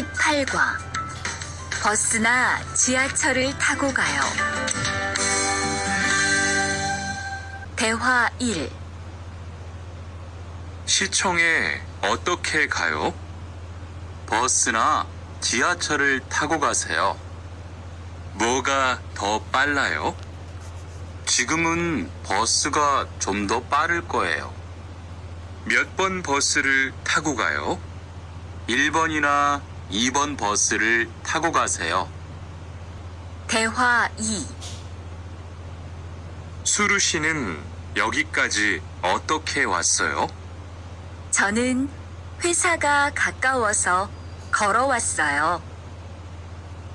18과 버스나 지하철을 타고 가요. 대화 1. 시청에 어떻게 가요? 버스나 지하철을 타고 가세요. 뭐가 더 빨라요? 지금은 버스가 좀 더 빠를 거예요. 몇 번 버스를 타고 가요? 1번이나 2번 버스를 타고 가세요. 대화 2. 수루 씨는 여기까지 어떻게 왔어요? 저는 회사가 가까워서 걸어왔어요.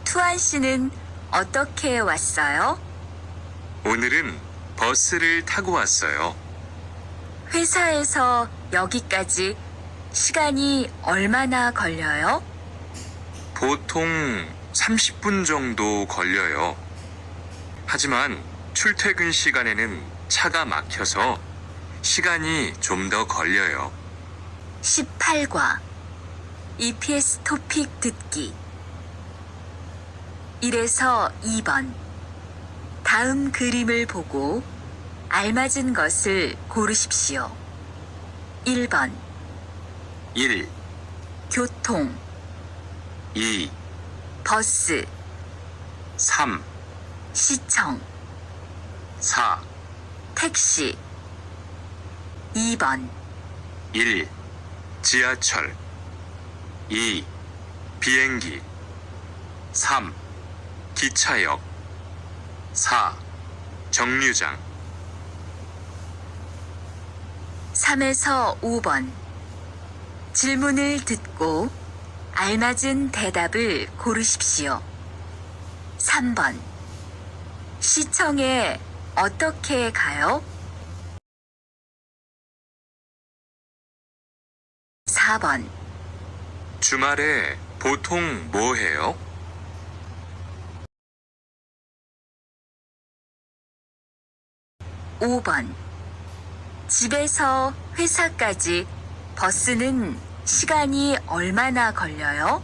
투안 씨는 어떻게 왔어요? 오늘은 버스를 타고 왔어요. 회사에서 여기까지 시간이 얼마나 걸려요? 보통 30분 정도 걸려요. 하지만 출퇴근 시간에는 차가 막혀서 시간이 좀 더 걸려요. 18과 EPS 토픽 듣기 1에서 2번 다음 그림을 보고 알맞은 것을 고르십시오. 1번 1, 교통 2, 버스 3, 시청 4, 택시 2번 1, 지하철 2, 비행기 3, 기차역 4, 정류장 3에서 5번 질문을 듣고 알맞은 대답을 고르십시오. 3번 시청에 어떻게 가요? 4번 주말에 보통 뭐 해요? 5번 집에서 회사까지 버스는 시간이 얼마나 걸려요?